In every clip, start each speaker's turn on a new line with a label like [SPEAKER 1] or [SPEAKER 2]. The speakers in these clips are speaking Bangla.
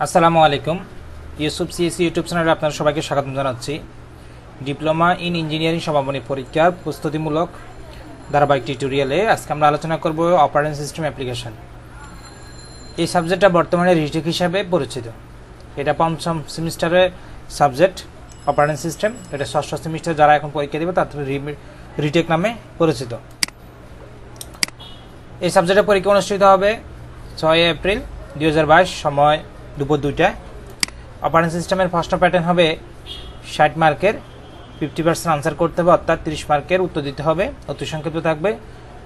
[SPEAKER 1] আসসালামু আলাইকুম। ইউসুফ সিএসি ইউটিউব চ্যানেলে আপনারা সবাইকে স্বাগত জানাচ্ছি। ডিপ্লোমা ইন ইঞ্জিনিয়ারিং সমাপনী পরীক্ষার প্রস্তুতিমূলক ধারাবাহিক টিউটোরিয়ালে আজকে আমরা আলোচনা করব অপারেটিং সিস্টেম অ্যাপ্লিকেশন। এই সাবজেক্টটা বর্তমানে রিটেক হিসাবে পরিচিত। এটা পঞ্চম সেমিস্টারের সাবজেক্ট অপারেটিং সিস্টেম। এটা ষষ্ঠ সেমিস্টার যারা এখন পরীক্ষা দেবে তাদের রিটেক নামে পরিচিত। এই সাবজেক্টের পরীক্ষা অনুষ্ঠিত হবে 6 এপ্রিল 2022, সময় দুপুর 2টায়। অপারেটিং সিস্টেমের প্রশ্ন প্যাটার্ন হবে 60 মার্কের, 50% আনসার করতে হবে, অর্থাৎ 30 মার্কের উত্তর দিতে হবে। অতি সংক্ষিপ্ত থাকবে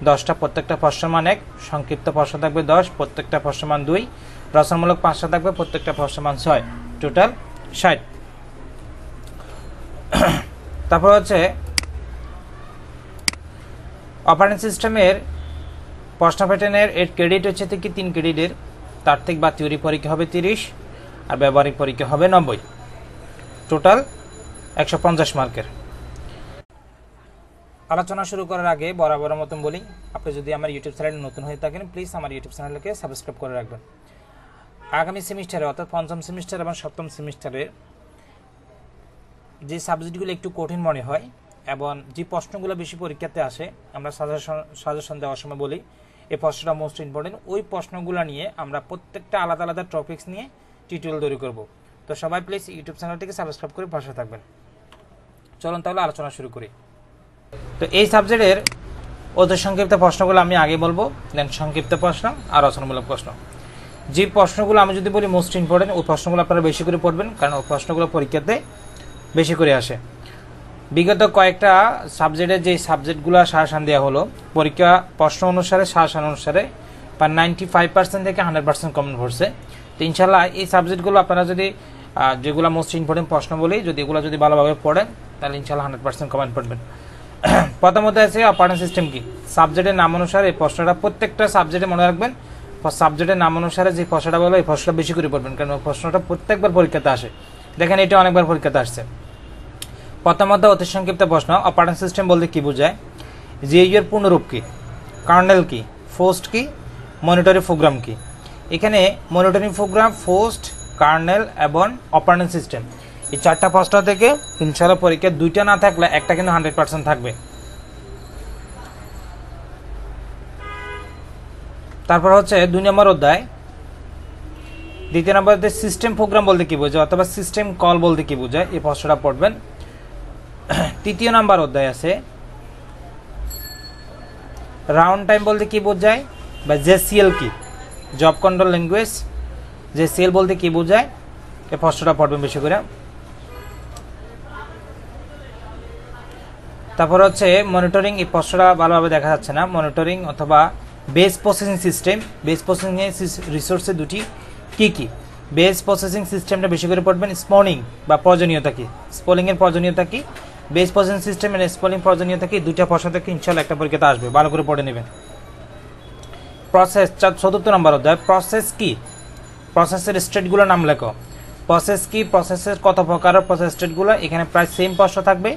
[SPEAKER 1] 10টা, প্রত্যেকটা প্রশ্ন মান 1, সংক্ষিপ্ত প্রশ্ন থাকবে 10, প্রত্যেকটা প্রশ্ন মান 2, রচনামূলক 5টা থাকবে, প্রত্যেকটা প্রশ্ন মান 6, টোটাল 60। তারপর হচ্ছে অপারেটিং সিস্টেমের প্রশ্ন প্যাটার্নের এর ক্রেডিট হচ্ছে থেকে 3 ক্রেডিটের। তাত্ত্বিক বা থিওরি পরীক্ষা হবে 30 আর ব্যবহারিক পরীক্ষা হবে 90, টোটাল 150 মার্কের। আলোচনা শুরু করার আগে বরাবর মতন বলি, আপনি যদি আমার ইউটিউব চ্যানেলে নতুন হয়ে থাকেন প্লিজ আমার ইউটিউব চ্যানেলকে সাবস্ক্রাইব করে রাখবেন। আগামী সেমিস্টারে অর্থাৎ পঞ্চম সেমিস্টার এবং সপ্তম সেমিস্টারের যে সাবজেক্টগুলো একটু কঠিন মনে হয় এবং যে প্রশ্নগুলো বেশি পরীক্ষাতে আসে, আমরা সাজেশন দেওয়ার সময় বলি এই প্রশ্নটা মোস্ট ইম্পর্টেন্ট, ওই প্রশ্নগুলো নিয়ে আমরা প্রত্যেকটা আলাদা আলাদা টপিকস নিয়ে টিউটোরিয়াল তৈরি করব। তো সবাই প্লিজ ইউটিউব চ্যানেলটিকে সাবস্ক্রাইব করে পাশে থাকবেন। চলুন তাহলে আলোচনা শুরু করি। তো এই সাবজেক্টের অতি সংক্ষিপ্ত প্রশ্নগুলো আমি আগে বলবো, দেন সংক্ষিপ্ত প্রশ্ন আর রচনামূলক প্রশ্ন। যে প্রশ্নগুলো আমি যদি বলি মোস্ট ইম্পর্টেন্ট, ওই প্রশ্নগুলো আপনারা বেশি করে পড়বেন, কারণ ওই প্রশ্নগুলো পরীক্ষাতে বেশি করে আসে। বিগত কয়েকটা সাবজেক্টের যে সাবজেক্টগুলো সাজেশন দেওয়া হলো, পরীক্ষা প্রশ্ন অনুসারে সাজেশন অনুসারে প্রায় 95% থেকে 100% কমন পড়ছে। তো ইনশাল্লাহ এই সাবজেক্টগুলো আপনারা যদি যেগুলো মোস্ট ইম্পর্টেন্ট প্রশ্ন বলি, যদি এগুলো যদি ভালোভাবে পড়েন তাহলে ইনশাল্লাহ 100% কমন পড়বেন। প্রথমত আছে অপারেটিং সিস্টেম কি। সাবজেক্টের নাম অনুসারে এই প্রশ্নটা প্রত্যেকটা সাবজেক্টে মনে রাখবেন, সাবজেক্টের নাম অনুসারে যে প্রশ্নটা বলো এই প্রশ্নটা বেশি করে পড়বেন, কারণ ওই প্রশ্নটা প্রত্যেকবার পরীক্ষাতে আসে। দেখেন এটা অনেকবার পরীক্ষাতে আসছে। প্রথমত অতি সংক্ষিপ্ত প্রশ্ন, অপারেটিং সিস্টেম বলতে কি বোঝায়? জিইউর পূর্ণরূপ কি, কার্নেল কি, ফোস্ট কি, মনিটরিং প্রোগ্রাম কি। এখানে মনিটরিং প্রোগ্রাম, ফোস্ট, কার্নেল এবং অপারেটিং সিস্টেম, এই 4টা প্রশ্ন থেকে ইনশাআল্লাহ পরীক্ষা 2টা না থাকলে একটা কিন্তু 100% থাকবে। তারপর হচ্ছে 2 নম্বর অধ্যায়, 2 নম্বর অধ্যায় সিস্টেম প্রোগ্রাম বলতে কি বোঝায় অথবা সিস্টেম কল বলতে কি বোঝায়, এই প্রশ্নটা পড়বেন। 3 নম্বর অধ্যায় আছে রাউন্ড টাইম বলতে কি বোঝায় বা জেসিএল কি, জব কন্ট্রোল ল্যাঙ্গুয়েজ, জেসিএল বলতে কি বোঝায়, এই প্রশ্নটা পড়বেন বেশি করে। তারপর হচ্ছে মনিটরিং, এই প্রশ্নটা ভালোভাবে দেখা যাচ্ছে না। মনিটরিং অথবা base processing system, base processing রিসোর্সে দুটি কি কি। বেস প্রসেসিং সিস্টেমটা বেশি করে পড়বেন। স্পলিং বা প্রয়োজনীয়তা কি, স্পলিংয়ের প্রয়োজনীয়তা কি, বেস প্রসেসিং সিস্টেম এর স্পলিং প্রয়োজনীয়তা কি, 2টা প্রশ্ন থেকে ইনশাআল্লাহ একটা পরীক্ষাতে আসবে, ভালো করে পড়ে নেবেন। প্রসেস 4 নম্বর অধ্যায়, প্রসেস কি, প্রসেসের স্টেটগুলো নাম লেখো। প্রসেস কি, প্রসেসের কত প্রকার, প্রসেস স্টেটগুলো, এখানে প্রায় সেম প্রশ্ন থাকবে।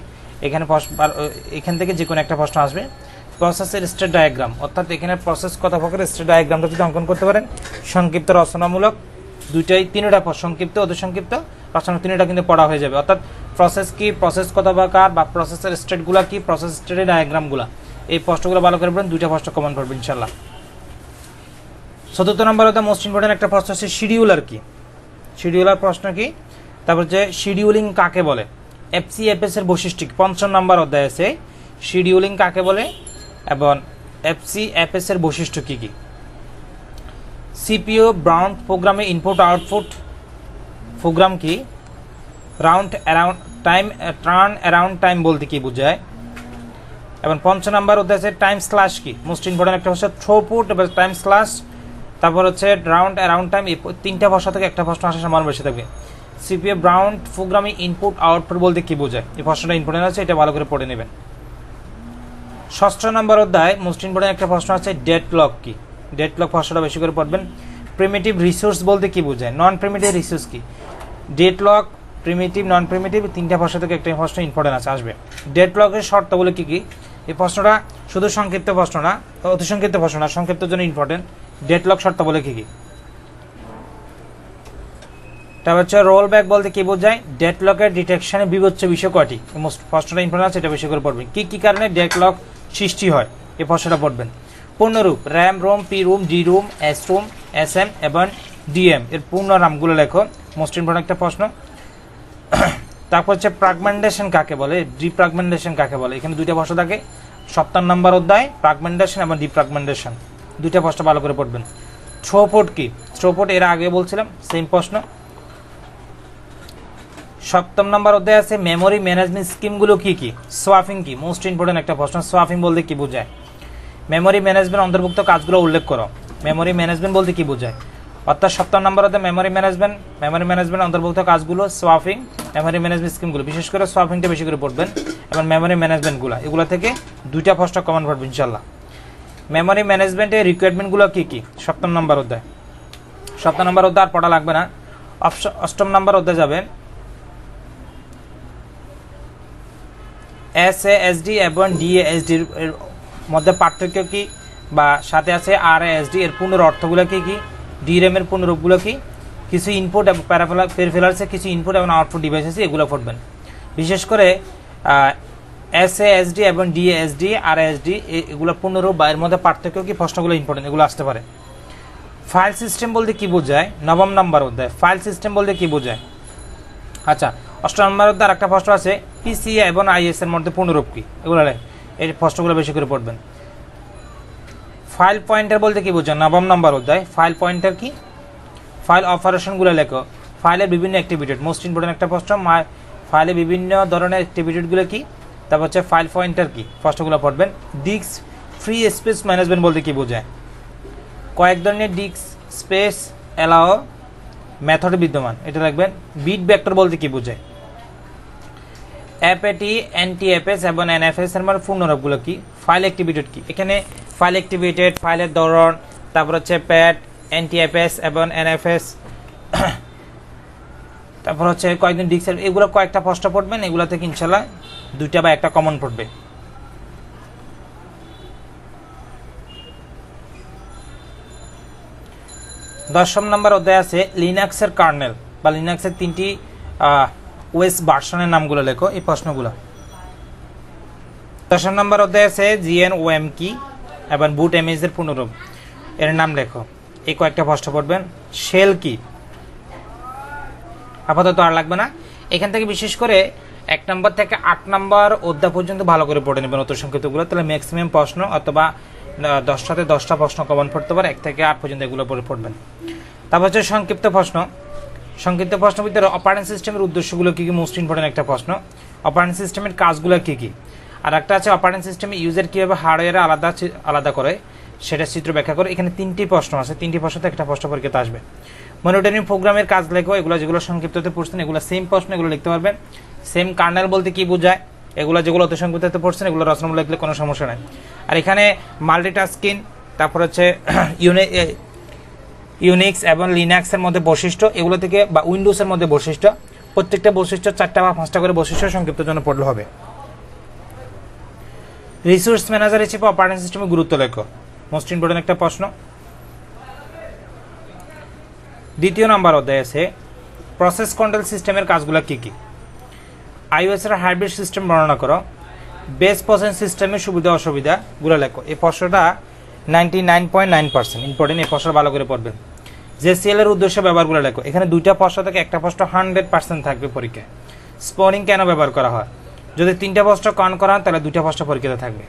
[SPEAKER 1] এখান থেকে যে কোনো একটা প্রশ্ন আসবে। প্রসেসের স্টেট ডায়াগ্রাম, অর্থাৎ এখানে প্রসেস কত প্রকার স্টেট ডায়াগ্রামটা যদি অঙ্কন করতে পারেন। সংক্ষিপ্ত, রচনামূলক, 3টা সংক্ষিপ্ত, অতি সংক্ষিপ্ত, রচনা 3টা কিন্তু পড়া হয়ে যাবে। অর্থাৎ প্রসেস কি, প্রসেস কত প্রকার বা প্রসেসের স্টেটগুলো কি, প্রসেস স্টেটের ডায়াগ্রামগুলো, এই প্রশ্নগুলো ভালো করে পড়বেন। 2টা প্রশ্ন কমন পড়বে ইনশাআল্লাহ। 4 নম্বর হতে মোস্ট ইম্পর্টেন্ট একটা প্রশ্ন হচ্ছে শিডিউলার কি, শিডিউলার প্রশ্ন কি। তারপর যে শিডিউলিং কাকে বলে, এফসিএফএস এর বৈশিষ্ট্য কি, 5 নম্বর অধ্যায় আছে শিডিউলিং কাকে বলে এবং এফসিএফএস এর বৈশিষ্ট্য কি কি। সিপিইউ ব্রাউন প্রোগ্রামে ইনপুট আউটপুট প্রোগ্রাম কি, round around time, turn around time বলতে কি বোঝায়। এবং 5 নম্বর অধ্যায় আছে টাইম স্ল্যাশ কি, মোস্ট ইম্পর্টেন্ট একটা হচ্ছে থ্রুপুট এবং টাইম স্ল্যাশ। তারপর হচ্ছে রাউন্ড অ্যারাউন্ড টাইম, এই 3টা প্রশ্ন থেকে একটা প্রশ্ন আসার সম্ভাবনা বেশি থাকবে। সিপিইউ ব্রাউন প্রোগ্রামে ইনপুট আউটপুট বলতে কি বোঝায়, এই প্রশ্নটা ইম্পর্টেন্ট আছে, এটা ভালো করে পড়ে নেবেন। 6 নম্বর অধ্যায় মোস্ট ইম্পর্টেন্ট একটা প্রশ্ন আছে ডেডলক কি, ডেডলক প্রশ্নটা বেশি করে পড়বেন। প্রিমিটিভ রিসোর্স বলতে কি বোঝায়, নন প্রিমিটিভ রিসোর্স কি, ডেডলক, প্রিমিটিভ, নন প্রিমিটিভ, 3টা প্রশ্ন থেকে একটা প্রশ্ন ইম্পর্টেন্ট আছে আসবে। ডেডলকের শর্ত বলে কি কি, এই প্রশ্নটা শুধু সংক্ষিপ্ত প্রশ্ন না, অতি সংক্ষিপ্ত প্রশ্ন না, সংক্ষিপ্তের জন্য ইম্পর্টেন্ট। ডেডলক শর্ত বলে কি কি। তারপর হচ্ছে রোল ব্যাক বলতে কি বোঝায়? ডেডলকের ডিটেকশনে বিবেচ্য বিষয় কয়টি? মোস্ট প্রশ্নটা ইম্পর্টেন্ট আছে, এটা বেশি করে পড়বেন। কি কি কারণে ডেডলক সৃষ্টি হয় এই প্রশ্নটা পড়বেন। পূর্ণরূপ RAM ROM, P ROM, D ROM, S M এবং ডিএম এর পূর্ণ নামগুলো লেখো, মোস্ট ইম্পর্টেন্ট একটা প্রশ্ন। তারপর হচ্ছে ফ্র্যাগমেন্টেশন কাকে বলে, ডিফ্র্যাগমেন্টেশন কাকে বলে? এখানে দুইটা প্রশ্ন থাকে, 7 নম্বর অধ্যায় ফ্র্যাগমেন্টেশন এবং ডিফ্র্যাগমেন্টেশন, দুইটা প্রশ্ন ভালো করে পড়বেন। থ্রোপুট কি? থ্রোপুট এর আগে বলছিলাম, সেম প্রশ্ন। 7 নম্বর অধ্যায় আছে মেমোরি ম্যানেজমেন্ট স্কিমগুলো কি কি? সোয়াপিং কি? মোস্ট ইম্পর্টেন্ট একটা প্রশ্ন। সোয়াপিং বলতে কি বোঝায়? মেমোরি ম্যানেজমেন্ট অন্তর্ভুক্ত কাজগুলো উল্লেখ করো। মেমোরি ম্যানেজমেন্ট বলতে কি বোঝায়? অর্থাৎ 7 নম্বর অধ্যায় মেমোরি ম্যানেজমেন্ট অন্তর্ভুক্ত কাজগুলো সোয়াপিং, মেমোরি ম্যানেজমেন্ট স্কিমগুলো, বিশেষ করে সোয়াপিংটা বেশি করে পড়বেন এবং মেমোরি ম্যানেজমেন্টগুলো, এগুলো থেকে দুইটা প্রশ্ন কমন পড়বে ইনশাল্লাহ। মেমোরি ম্যানেজমেন্টের রিকোয়ারমেন্টগুলো কি কি? 7 নম্বর অধ্যায়। 7 নম্বর অধ্যায় আর পড়া লাগবে না। 8 নম্বর অধ্যায় যাবেন এসএএসডি এবং ডিএএসডি এর মধ্যে পার্থক্য কি, বা সাথে আছে আরএএসডি এর পূর্ণ অর্থগুলো কি কি, ডিরেম এর পূর্ণরূপগুলো কি, কিছু ইনপুট এবং পেরিফেরালসে কিছু ইনপুট এবং আউটপুট ডিভাইস আছে, এগুলো পড়বেন। বিশেষ করে এসএএসডি এবং ডিএএসডি আরএএসডি এগুলো পূর্ণরূপ বা এর মধ্যে পার্থক্য কি, প্রশ্নগুলো ইম্পর্টেন্ট, এগুলো আসতে পারে। ফাইল সিস্টেম বলতে কি বোঝায়? 9 নম্বর অধ্যায় ফাইল সিস্টেম বলতে কি বোঝায়? আচ্ছা, 8 নম্বর অধ্যায় একটা প্রশ্ন আছে পিসিএ এবং আইএস এর মধ্যে পূর্ণরূপ কি, এগুলো এই প্রশ্নগুলো বেশি করে পড়বেন। ফাইল পয়েন্টার বলতে কি বোঝায়? 9 নম্বর অধ্যায় ফাইল পয়েন্টার কি? ফাইল অপারেশনগুলো লেখো। ফাইলের বিভিন্ন অ্যাক্টিভিটি, মোস্ট ইম্পর্টেন্ট একটা প্রশ্ন। ফাইলে বিভিন্ন ধরনের অ্যাক্টিভিটিগুলো কি? তারপর হচ্ছে ফাইল পয়েন্টার কি, প্রশ্নগুলো পড়বেন। ডিস্ক ফ্রি স্পেস ম্যানেজমেন্ট বলতে কি বোঝায়? কয়েক ধরনের ডিস্ক স্পেস অ্যালাও মেথড বিদ্যমান, এটা রাখবেন। বিট ভেক্টর বলতে কি বোঝায়? এপএটি, এনটিএফএস এবং এনএফএস এর মধ্যে পূর্ণরূপগুলো কি? ফাইল অ্যাক্টিভিটেড কি? এখানে ফাইল অ্যাক্টিভিটেড, ফাইলের ধরন, তারপর হচ্ছে প্যাট, এনটিএফএস এবং এনএফএস, তারপর হচ্ছে কয়েকদিন ডিস্ক, এগুলো কয়েকটা প্রশ্ন পড়বেন, এগুলো থেকে ইনশাল্লাহ দুইটা বা একটা কমন পড়বে। দশম নম্বর অধ্যায় আছে লিনাক্সের কার্নেল বা লিনাক্সের 3টি ওএস ভার্সনের নামগুলো লেখো, এই প্রশ্নগুলো। 10 নম্বর অধ্যায় আছে জিএনওএম কি এবং বুট এমএস এর পূর্ণরূপ, এর নাম লেখো, এই কয়েকটা প্রশ্ন পড়বেন। শেল কি? আপাতত আর লাগবে না। এখান থেকে বিশেষ করে 1 নম্বর থেকে 8 নম্বর অধ্যায় পর্যন্ত ভালো করে পড়ে নেবেন অত সংক্ষিপ্তগুলো, তাহলে ম্যাক্সিমাম প্রশ্ন অথবা 10টাতে 10টা প্রশ্ন কমন পড়তে পারে, 1 থেকে 8 পর্যন্ত এগুলো পড়ে পড়বেন। তারপর হচ্ছে সংক্ষিপ্ত প্রশ্ন। সংক্ষিপ্ত প্রশ্নের ভিতরে অপারেটিং সিস্টেমের উদ্দেশ্যগুলো কী কী, মোস্ট ইম্পর্টেন্ট একটা প্রশ্ন। অপারেটিং সিস্টেমের কাজগুলো কী কী, আর একটা আছে অপারেটিং সিস্টেমে ইউজার কীভাবে হার্ডওয়্যারে আলাদা করে সেটা চিত্র ব্যাখ্যা করে। এখানে 3টি প্রশ্ন আছে, 3টি প্রশ্নতে একটা প্রশ্ন পরীক্ষাতে আসবে। মনিটরিং প্রোগ্রামের কাজ লেখো, এগুলো যেগুলো সংক্ষিপ্ততে পড়ছেন এগুলো সেম প্রশ্ন, এগুলো লিখতে পারবেন। সেম কার্নেল বলতে কি বোঝায়, এগুলো যেগুলো অত সংক্ষিপ্ততে পড়ছেন এগুলো রচনা লিখলে কোনো সমস্যা নেই। আর এখানে মাল্টিটাস্কিং, তারপর হচ্ছে ইউনিক্স এবং লিনাক্সের মধ্যে বৈশিষ্ট্য, এগুলো থেকে বা উইন্ডোজের মধ্যে বৈশিষ্ট্য, প্রত্যেকটা বৈশিষ্ট্য 4টা বা 5টা করে বৈশিষ্ট্য সংক্ষিপ্তের জন্য পড়লে হবে। রিসোর্স ম্যানেজার হিসেবে অপারেটিং সিস্টেমের গুরুত্ব লেখো, মোস্ট ইম্পর্টেন্ট একটা প্রশ্ন। 2 নম্বর অধ্যায় আছে প্রসেস কন্ট্রোল সিস্টেমের কাজগুলো কি কি। আইওএস এর হাইব্রিড সিস্টেম বর্ণনা করো। বেস প্রসেস সিস্টেমের সুবিধা অসুবিধাগুলো লেখো, এই প্রশ্নটা 99.9% ইম্পর্টেন্ট, এই প্রশ্ন ভালো করে পড়বেন। জেসিএল এর উদ্দেশ্য ব্যবহারগুলো লেখো, এখানে 2টা প্রশ্ন থেকে একটা প্রশ্ন 100% থাকবে পরীক্ষায়। স্পনিং কেন ব্যবহার করা হয়, যদি 3টা প্রশ্ন কন করা হয় তাহলে 2টা প্রশ্ন পরীক্ষাতে থাকবে।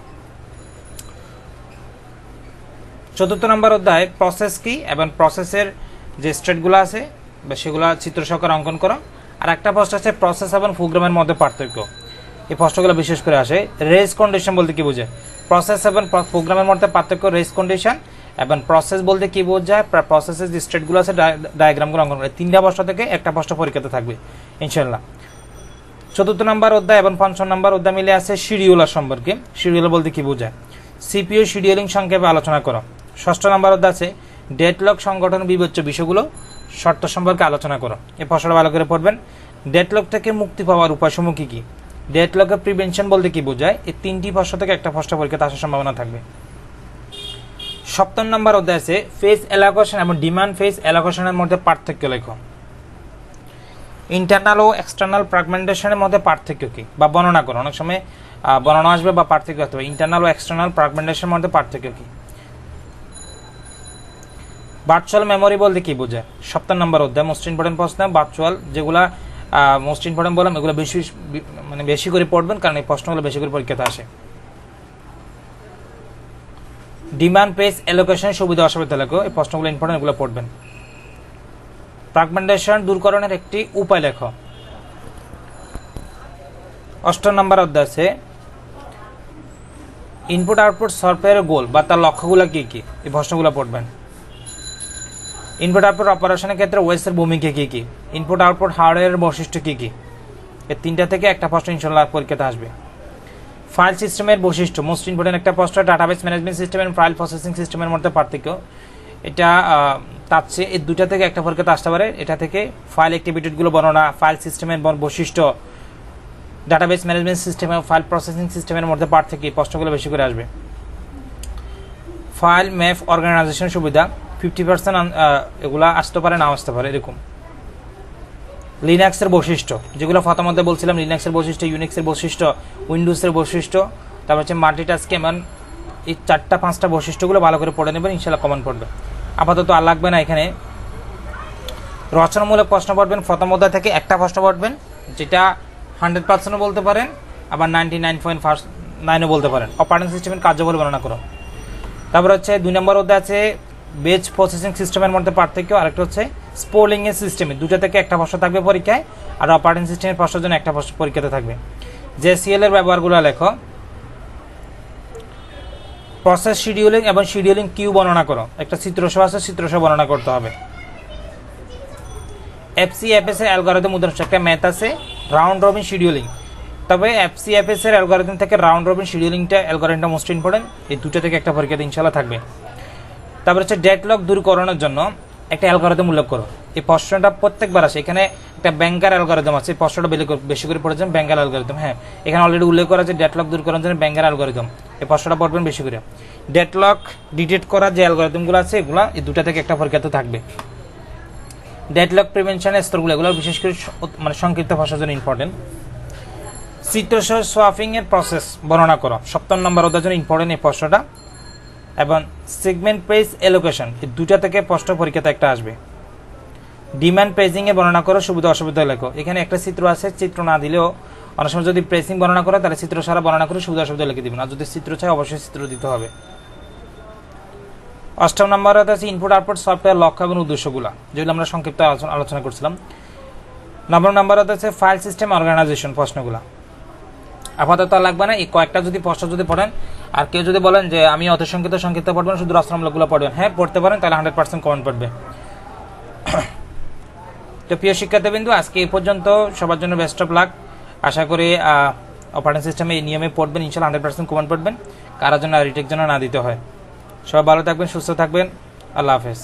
[SPEAKER 1] 4 নম্বর অধ্যায় প্রসেস কি এবং প্রসেসের যে স্টেটগুলো আছে বা সেগুলো চিত্র সহকারে অঙ্কন করো। আর একটা প্রশ্ন আছে প্রসেস এবং প্রোগ্রামের মধ্যে পার্থক্য, এই প্রশ্নগুলো বিশেষ করে আসে। রেস কন্ডিশন বলতে কি বোঝায়? প্রসেস এবং প্রোগ্রামের মধ্যে পার্থক্য, রেস কন্ডিশন এবং প্রসেস বলতে কি বোঝায়, প্রসেসের যে স্টেটগুলো আছে ডায়াগ্রামগুলো অঙ্কন করে। 3টা প্রশ্ন থেকে একটা প্রশ্ন পরীক্ষাতে থাকবে ইনশাল্লাহ। 4 নম্বর অধ্যায় এবং 5 নম্বর অধ্যায় মিলে আছে শিডিউলার সম্পর্কে। শিডিউলার বলতে কি বোঝায়? সিপিইউ শিডিউলিং সংক্ষেপে আলোচনা করো। 6 নম্বর অধ্যায় আছে ডেডলক সংগঠন বিবেচ্য বিষয়গুলো শর্ত সম্পর্কে আলোচনা করো, এই প্রশ্নটা ভালো করে পড়বেন। ডেডলক থেকে মুক্তি পাওয়ার উপায়সমূহ কি কি? ডেডলকের প্রিভেনশন বলতে কি বোঝায়? এই 3টি প্রশ্ন থেকে একটা প্রশ্ন পরীক্ষাতে আসার সম্ভাবনা থাকবে। 7 নম্বর অধ্যায় আছে ফেজ অ্যালোকেশন এবং ডিমান্ড ফেজ অ্যালোকেশনের মধ্যে পার্থক্য লেখো। ইন্টারনাল ও এক্সটার্নাল ফ্র্যাগমেন্টেশনের মধ্যে পার্থক্য কী বা বর্ণনা করো। অনেক সময় বর্ণনা আসবে বা পার্থক্য আসতে হবে। ইন্টারনাল ও এক্সটার্নাল ফ্র্যাগমেন্টেশনের মধ্যে পার্থক্য কী? ভার্চুয়াল মেমোরি বলতে কী বোঝায়? 7 নম্বর অধ্যায় মোস্ট ইম্পর্টেন্ট প্রশ্ন। ভার্চুয়াল যেগুলা মোস্ট ইম্পর্টেন্ট বললাম এগুলো বেশি করে পড়বেন, কারণ এই প্রশ্নগুলো বেশি করে পরীক্ষাতে আসে। ডিমান্ড পেজ অ্যালোকেশন সুবিধা অসুবিধা লেখো, এই প্রশ্নগুলো ইম্পর্টেন্ট, এগুলো পড়বেন। ফ্র্যাগমেন্টেশন দূরকরণের একটি উপায় লেখো। 8 নম্বর অধ্যায় আছে ইনপুট আউটপুট সফটওয়্যারের গোল বা তার লক্ষ্যগুলো কী কী, এই প্রশ্নগুলো পড়বেন। ইনপুট আউটপুট অপারেশনের ক্ষেত্রে ওএসের ভূমিকা কী কী, ইনপুট আউটপুট হার্ডওয়্যারের বৈশিষ্ট্য কী কী, এই 3টা থেকে একটা প্রশ্ন ইনশাআল্লাহ পরীক্ষাতে আসবে। ফাইল সিস্টেমের বৈশিষ্ট্য মোস্ট ইম্পর্টেন্ট একটা প্রশ্ন। ডাটাবেস ম্যানেজমেন্ট সিস্টেম এবং ফাইল প্রসেসিং সিস্টেমের মধ্যে পার্থক্য, এটা তার চেয়ে এই 2টা থেকে একটা পরীক্ষাতে আসতে পারে। এটা থেকে ফাইল অ্যাক্টিভিটিগুলো বর্ণনা, ফাইল সিস্টেমের বৈশিষ্ট্য, ডাটাবেস ম্যানেজমেন্ট সিস্টেম এবং ফাইল প্রসেসিং সিস্টেমের মধ্যে পার্থক্য, এই প্রশ্নগুলো বেশি করে আসবে। ফাইল ম্যাপ অর্গানাইজেশন সুবিধা 50% এগুলা আসতে পারে, নাও আসতে পারে এরকম। লিনাক্সের বৈশিষ্ট্য যেগুলো প্রথমতে বলছিলাম, লিনাক্সের বৈশিষ্ট্য, ইউনিক্সের বৈশিষ্ট্য, উইন্ডোজের বৈশিষ্ট্য, তারপর হচ্ছে মাল্টিটাস্কিং, এমন এই 4-5টা বৈশিষ্ট্যগুলো ভালো করে পড়ে নেবেন, ইনশাআল্লাহ কমন পড়বে। আপাতত আর লাগবে না। এখানে রচনামূলক প্রশ্ন পড়বেন, প্রথম অধ্যায় থেকে একটা প্রশ্ন পড়বেন, যেটা 100% বলতে পারেন, আবার 99.9ও বলতে পারেন। অপারেটিং সিস্টেমের কার্যবল বর্ণনা করো। তারপর হচ্ছে 2 নম্বর অধ্যায় আছে বেজ প্রসেসিং সিস্টেমের মধ্যে পার্থক্য, আরেকটা হচ্ছে স্পোলিং এর সিস্টেমে, 2টা থেকে একটা প্রশ্ন থাকবে পরীক্ষায়, আর অপারেটিং সিস্টেমের প্রশ্নের জন্য একটা প্রশ্ন পরীক্ষাতে থাকবে। জেসিএল এর ব্যবহারগুলো লেখো। প্রসেস শিডিউলিং এবং শিডিউলিং কিউ বর্ণনা করো, একটা চিত্রসহ আছে, চিত্রসহ বর্ণনা করতে হবে। এফসিএফএস এর অ্যালগরিদম উদাহরণ, একটা ম্যাথ আছে রাউন্ড রবিন শিডিউলিং, তবে এফসিএফএস এর অ্যালগরিদম থেকে রাউন্ড রবিন শিডিউলিংটা অ্যালগরিদমটা মোস্ট ইম্পর্টেন্ট, এই 2টা থেকে একটা পরীক্ষাতে ইনশাআল্লাহ থাকবে। তারপর হচ্ছে ডেডলক দূরকরণের জন্য একটা অ্যালগরিদম উল্লেখ করো, এই প্রশ্নটা প্রত্যেকবার আসে। এখানে একটা ব্যাংকার অ্যালগরিদম আছে, এই প্রশ্নটা বেশি করে পড়েছেন, ব্যাংকার অ্যালগরিদম। হ্যাঁ, এখানে অলরেডি উল্লেখ করা আছে ডেডলক দূরকরণের জন্য ব্যাংকার অ্যালগরিদম, এই প্রশ্নটা পড়বেন বেশি করে। ডেডলক ডিটেক্ট করার যে অ্যালগরিদমগুলো আছে এগুলো এই 2টা থেকে একটা পরীক্ষাতে থাকবে। ডেডলক প্রিভেনশনের স্তরগুলো, এগুলো বিশেষ করে মানে সংক্ষিপ্ত ভাষার জন্য ইম্পর্টেন্ট। চিত্রসহ সোয়াপিং এর প্রসেস বর্ণনা করো, 7 নম্বর অধ্যায়ের জন্য ইম্পর্টেন্ট এই প্রশ্নটা। এবং সেগমেন্ট পেজ অ্যালোকেশন, এই 2টা থেকে প্রশ্ন পরীক্ষাতে একটা আসবে। ডিমান্ড পেজিং এর বর্ণনা করো, সুবিধা অসুবিধা লেখো। এখানে একটা চিত্র আছে, চিত্র না দিলেও অনেক সময় যদি প্রেসিং বর্ণনা করো তাহলে চিত্র সারা বর্ণনা করে সুবিধা অসুবিধা লিখে দিবেন, আর যদি চিত্র চাই অবশ্যই চিত্র দিতে হবে। 8 নম্বর আছে ইনপুট আউটপুট সফটওয়্যার লক্ষ্য এবং উদ্দেশ্যগুলো, যেগুলো আমরা সংক্ষিপ্ত আলোচনা করছিলাম। 9 নম্বর আছে ফাইল সিস্টেম অর্গানাইজেশন প্রশ্নগুলো। আপাতত লাগবে না, এই কয়েকটা যদি প্রশ্ন যদি পড়েন, আর কেউ যদি বলেন যে আমি অত সংক্ষিপ্ত পড়বেন, শুধু রচনামূলকগুলো পড়বেন, হ্যাঁ পড়তে পারেন, তাহলে 100% কমেন্ট পড়বে। তো প্রিয় শিক্ষার্থীবৃন্দ, আজকে এই পর্যন্ত, সবার জন্য বেস্ট অফ লাক। আশা করি অপারেটিং সিস্টেমে এই নিয়মে পড়বেন, ইনশাআল্লাহ 100% কমেন্ট পড়বেন, কারোর জন্য রিটেক জন্য না দিতে হয়। সবাই ভালো থাকবেন, সুস্থ থাকবেন, আল্লাহ হাফেজ।